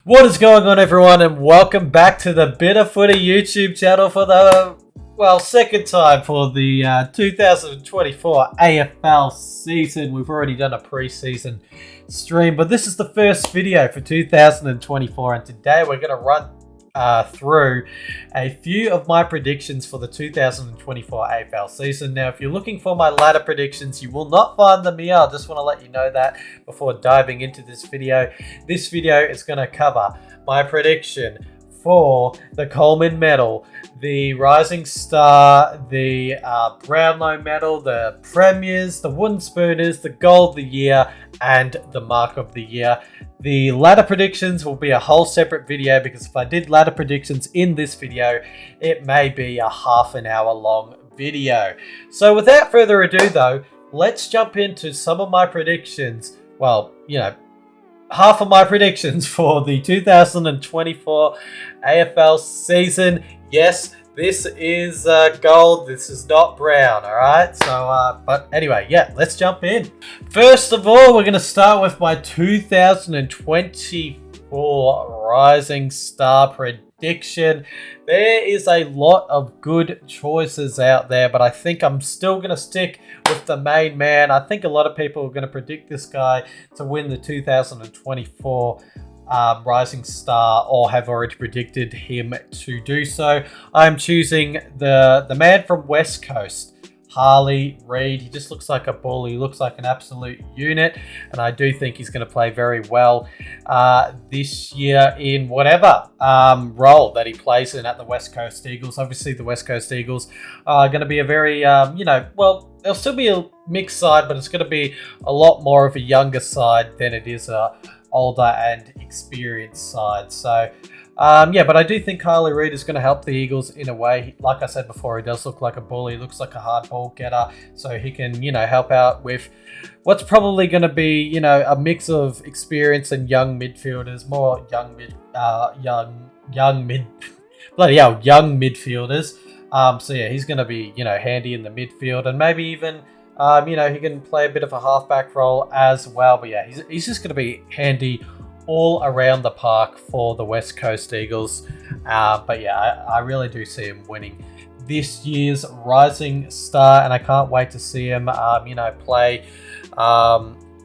What is going on, everyone, and welcome back to the Bit of Footy YouTube channel for the, second time for the 2024 AFL season. We've already done a pre-season stream, but this is the first video for 2024, and today we're going to run through a few of my predictions for the 2024 AFL season. Now, if you're looking for my ladder predictions, you will not find them here. I just want to let you know that before diving into this video. This video is going to cover my prediction for the Coleman Medal, the Rising Star, the Brownlow Medal, the Premiers, the Wooden Spooners, the Goal of the Year, and the Mark of the Year. The ladder predictions will be a whole separate video, because if I did ladder predictions in this video, it may be a half an hour long video. So without further ado though, let's jump into some of my predictions. Well, half of my predictions for the 2024 AFL season. Yes, this is gold. This is not brown, all right? So, but anyway, yeah, let's jump in. First of all, we're going to start with my 2024 Rising Star prediction. There is a lot of good choices out there, but I think I'm still going to stick with the main man. I think a lot of people are going to predict this guy to win the 2024 Rising Star, or have already predicted him to do so. I'm choosing the man from West Coast, Harley Reid. He just looks like a bull. He looks like an absolute unit, and I do think he's going to play very well this year in whatever role that he plays in at the West Coast Eagles. Obviously, the West Coast Eagles are going to be a very, they'll still be a mixed side, but it's going to be a lot more of a younger side than it is a older and experienced side. So but I do think Harley Reid is going to help the Eagles in a way. Like I said before, he does look like a bull. He looks like a hard ball getter, so he can help out with what's probably going to be a mix of experience and young midfielders, more young midfielders. So yeah, he's going to be handy in the midfield, and maybe even he can play a bit of a halfback role as well. But yeah, he's just going to be handy all around the park for the West Coast Eagles. But yeah, I really do see him winning this year's Rising Star, and I can't wait to see him, play,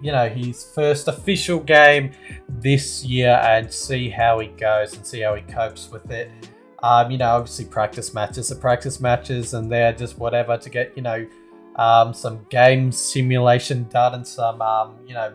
his first official game this year, and see how he goes and see how he copes with it. Obviously practice matches are practice matches, and they're just whatever to get, some game simulation done, and some,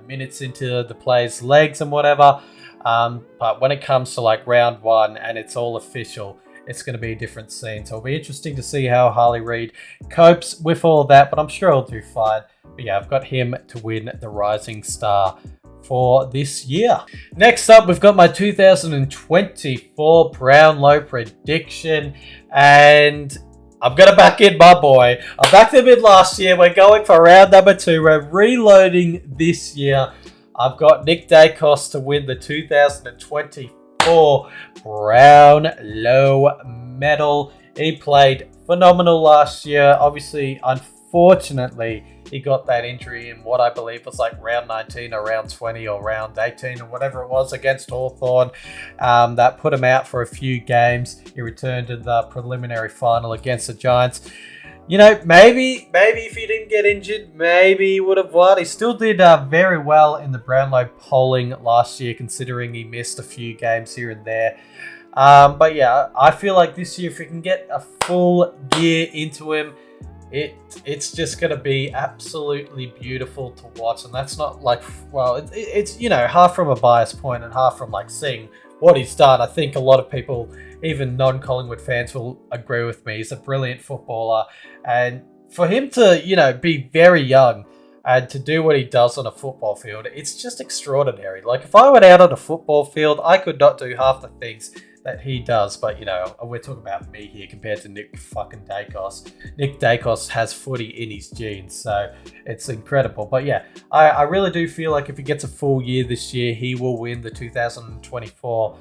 minutes into the players' legs and whatever. But when it comes to like round one and it's all official, it's going to be a different scene. So it'll be interesting to see how Harley Reid copes with all that, but I'm sure he'll do fine. But yeah, I've got him to win the Rising Star for this year. Next up, we've got my 2024 Brownlow prediction, and I'm going to back in my boy. I backed him in last year. We're going for round number 2. We're reloading this year. I've got Nick Dacos to win the 2024 Brownlow Medal. He played phenomenal last year. Obviously, unfortunately, he got that injury in what I believe was like round 19 or round 20 or round 18 or whatever it was against Hawthorn. That put him out for a few games. He returned in the preliminary final against the Giants. Maybe if he didn't get injured, maybe he would have won. He still did very well in the Brownlow polling last year, considering he missed a few games here and there. But yeah, I feel like this year, if we can get a full year into him, it's just going to be absolutely beautiful to watch. And that's not like, it's half from a biased point and half from like seeing what he's done. I think a lot of people, even non-Collingwood fans, will agree with me. He's a brilliant footballer, and for him to be very young and to do what he does on a football field, it's just extraordinary. Like, if I went out on a football field, I could not do half the things that he does. But we're talking about me here compared to Nick fucking Dacos. Nick Dacos has footy in his genes, so it's incredible. But yeah, I really do feel like if he gets a full year this year, he will win the 2024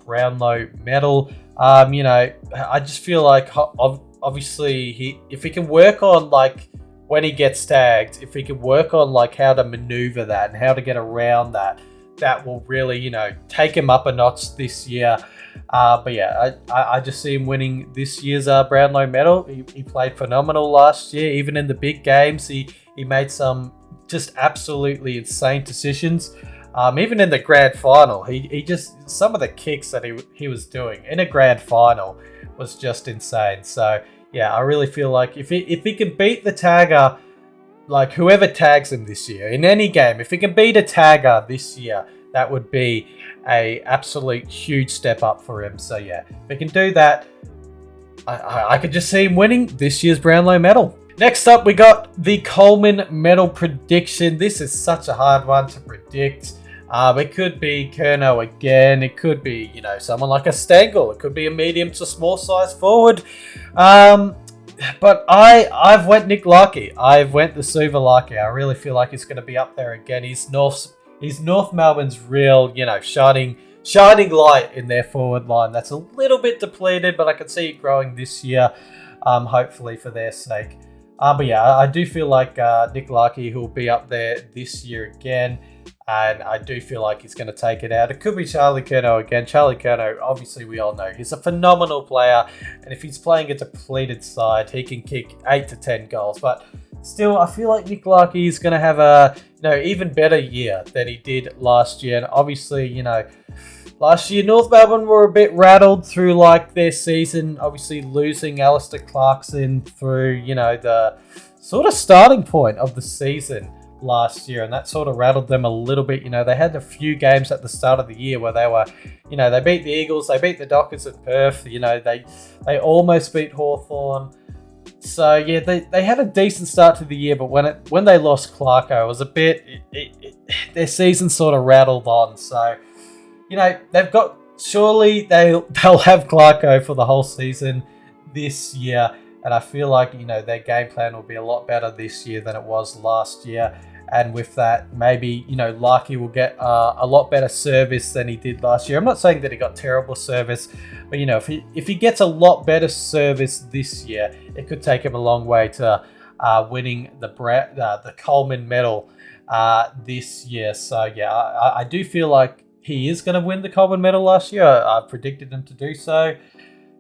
Brownlow Medal. I just feel like obviously if he can work on like when he gets tagged, if he can work on like how to maneuver that and how to get around that, that will really, take him up a notch this year. But yeah, I just see him winning this year's Brownlow medal. He played phenomenal last year. Even in the big games, he made some just absolutely insane decisions. Even in the grand final, he just, some of the kicks that he was doing in a grand final was just insane. So yeah, I really feel like if he can beat the tagger, like whoever tags him this year in any game, if he can beat a tagger this year, that would be a absolute huge step up for him. So yeah, if he can do that, I could just see him winning this year's Brownlow medal. Next up, we got the Coleman Medal prediction. This is such a hard one to predict. It could be Curnow again. It could be, someone like a Stengel. It could be a medium to small size forward. But I've went Nick Larkey. I've went the Suva Larkey. I really feel like he's going to be up there again. He's North Melbourne's real, shining light in their forward line. That's a little bit depleted, but I can see it growing this year, hopefully for their sake. But yeah, I do feel like Nick Larkey, who will be up there this year again, and I do feel like he's going to take it out. It could be Charlie Curnow again. Charlie Curnow, obviously we all know, he's a phenomenal player, and if he's playing a depleted side, he can kick 8 to 10 goals. But still, I feel like Nick Larkey is going to have a even better year than he did last year. And obviously, last year North Melbourne were a bit rattled through like their season, obviously losing Alistair Clarkson through, the sort of starting point of the season last year, and that sort of rattled them a little bit. They had a few games at the start of the year where they were, they beat the Eagles, they beat the Dockers at Perth, they almost beat Hawthorn. So yeah, they had a decent start to the year, but when they lost Clarko, it was a bit, their season sort of rattled on. So, they've got, surely they'll have Clarko for the whole season this year. And I feel like, their game plan will be a lot better this year than it was last year. And with that, maybe, Larkey will get a lot better service than he did last year. I'm not saying that he got terrible service, but, if he gets a lot better service this year, it could take him a long way to winning the Coleman Medal this year. So, yeah, I do feel like he is going to win the Coleman Medal last year. I predicted him to do so.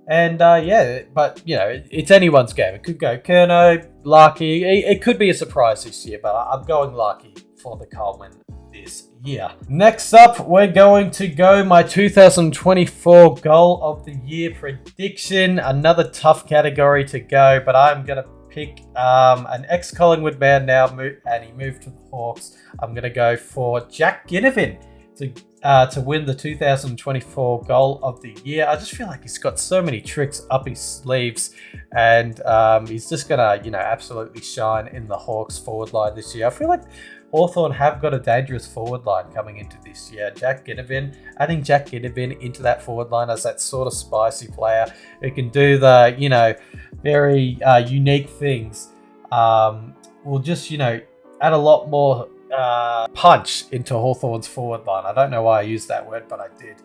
And but it's anyone's game. It could go Curnow, Larkey. It could be a surprise this year, but I'm going Larkey for the Coleman this year. Next up, we're going to go my 2024 Goal of the Year prediction. Another tough category to go, but I'm going to pick an ex-Collingwood man now, and he moved to the Hawks. I'm going to go for Jack Ginnivan to win the 2024 Goal of the Year. I just feel like he's got so many tricks up his sleeves, and he's just gonna, absolutely shine in the Hawks forward line this year. I feel like Hawthorn have got a dangerous forward line coming into this year. Adding Jack Ginnivan into that forward line as that sort of spicy player who can do the, very unique things, will just, add a lot more punch into Hawthorn's forward line. I don't know why I used that word, but I did.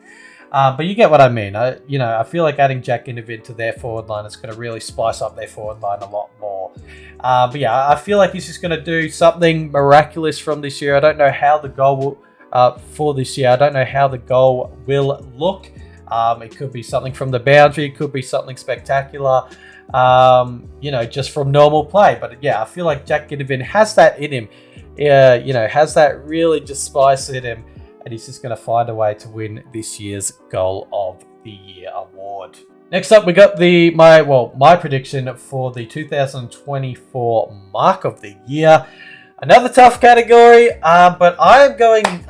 But you get what I mean. I feel like adding Jack Ginnivan to their forward line is going to really spice up their forward line a lot more. But yeah, I feel like he's just going to do something miraculous from this year. I don't know how the goal will, for this year. I don't know how the goal will look. It could be something from the boundary. It could be something spectacular. Just from normal play. But yeah, I feel like Jack Ginnivan has that in him. Has that really just spice in him, and he's just going to find a way to win this year's Goal of the Year award. Next up, we got my prediction for the 2024 Mark of the Year. Another tough category, but I am going,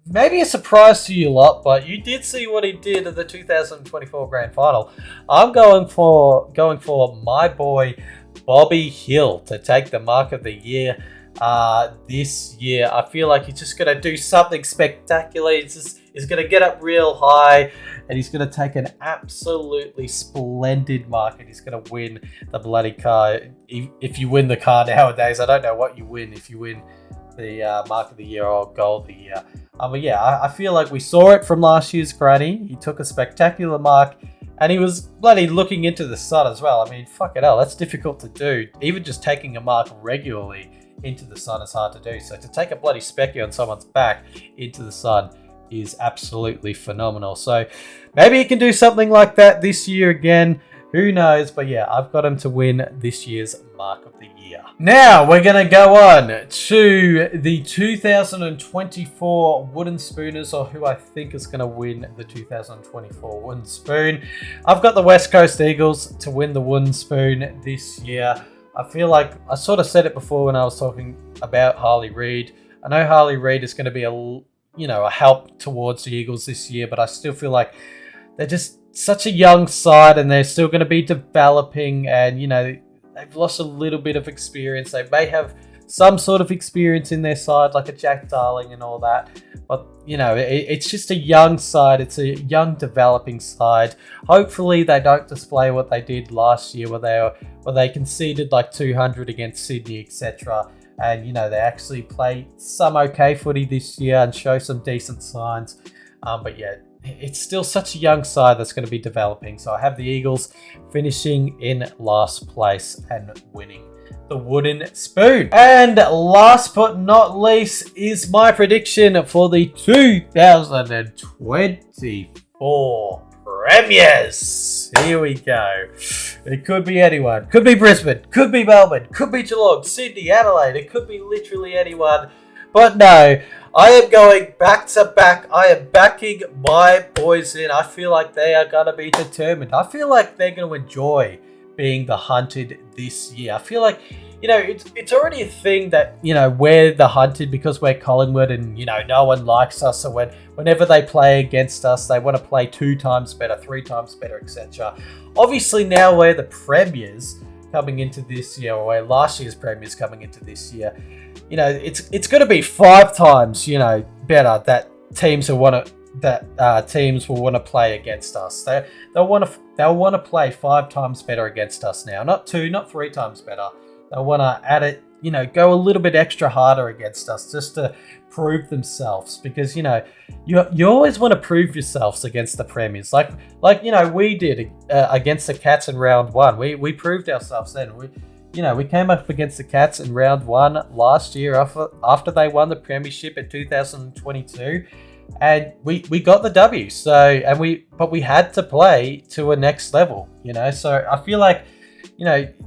maybe a surprise to you lot, but you did see what he did at the 2024 Grand Final. I'm going for my boy Bobby Hill to take the Mark of the Year. This year, I feel like he's just going to do something spectacular. He's going to get up real high, and he's going to take an absolutely splendid mark, and he's going to win the bloody car. If you win the car nowadays, I don't know what you win if you win the Mark of the Year or Goal of the Year. But yeah, I feel like we saw it from last year's granny. He took a spectacular mark, and he was bloody looking into the sun as well. I mean, fuck it hell, that's difficult to do. Even just taking a mark regularly into the sun is hard to do. So to take a bloody specky on someone's back into the sun is absolutely phenomenal. So maybe he can do something like that this year again. Who knows? But yeah, I've got him to win this year's Mark of the Year. Now we're going to go on to the 2024 Wooden Spooners, or who I think is going to win the 2024 Wooden Spoon. I've got the West Coast Eagles to win the Wooden Spoon this year. I feel like I sort of said it before when I was talking about Harley Reid. I know Harley Reid is going to be a help towards the Eagles this year, but I still feel like they're just such a young side and they're still going to be developing, and they've lost a little bit of experience. They may have some sort of experience in their side, like a Jack Darling and all that, but it's just a young side. It's a young developing side. Hopefully they don't display what they did last year where they conceded like 200 against Sydney, etc. And they actually play some okay footy this year and show some decent signs. But yeah, it's still such a young side that's going to be developing. So I have the Eagles finishing in last place and winning the Wooden Spoon. And last but not least is my prediction for the 2024 Premiers. Here we go. It could be anyone. Could be Brisbane. Could be Melbourne. Could be Geelong, Sydney, Adelaide. It could be literally anyone. But no, I am going back to back. I am backing my boys in. I feel like they are going to be determined. I feel like they're going to enjoy being the hunted this year. I feel like, it's already a thing that, we're the hunted because we're Collingwood and, no one likes us. So whenever they play against us, they want to play 2 times better, 3 times better, etc. Obviously now we're the Premiers coming into this year, or last year's Premiers coming into this year. It's going to be 5 times, better that teams will want to play against us. They'll want to play 5 times better against us now, not 2, not 3 times better. They'll want to add it, go a little bit extra harder against us just to prove themselves, because you always want to prove yourselves against the Premiers, like we did against the Cats in round 1. We proved ourselves then. We came up against the Cats in round 1 last year after they won the premiership in 2022, and we got the W. But we had to play to a next level, So I feel like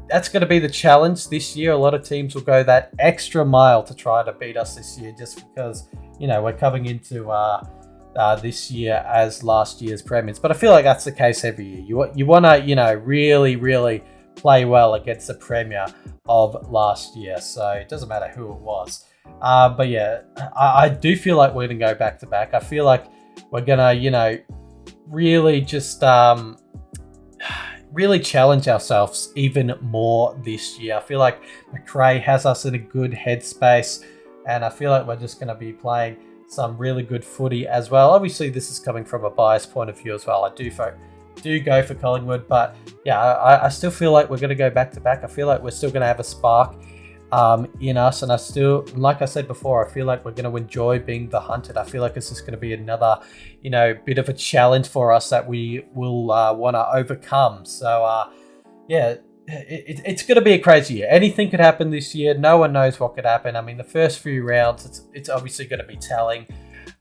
that's going to be the challenge this year. A lot of teams will go that extra mile to try to beat us this year, just because we're coming into this year as last year's Premiers. But I feel like that's the case every year. You want to really, really play well against the Premier of last year. So it doesn't matter who it was. But yeah, I do feel like we're going to go back to back. I feel like we're going to, really just really challenge ourselves even more this year. I feel like McRae has us in a good headspace, and I feel like we're just going to be playing some really good footy as well. Obviously, this is coming from a biased point of view as well. I do go for Collingwood, but yeah, I still feel like we're going to go back to back. I feel like we're still going to have a spark in us, and I still, like I said before, I feel like we're going to enjoy being the hunted. I feel like this is going to be another, bit of a challenge for us that we will want to overcome. So yeah, it's going to be a crazy year. Anything could happen this year. No one knows what could happen. I mean, the first few rounds, it's obviously going to be telling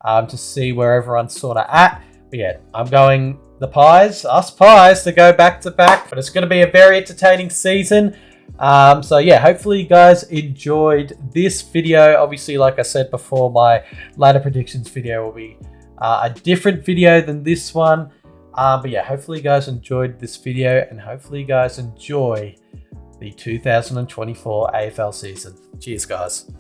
to see where everyone's sort of at. But yeah, I'm going us Pies, to go back to back. But it's going to be a very entertaining season. So yeah, hopefully you guys enjoyed this video. Obviously, like I said before, my ladder predictions video will be a different video than this one. But yeah, hopefully you guys enjoyed this video, and hopefully you guys enjoy the 2024 AFL season. Cheers, guys.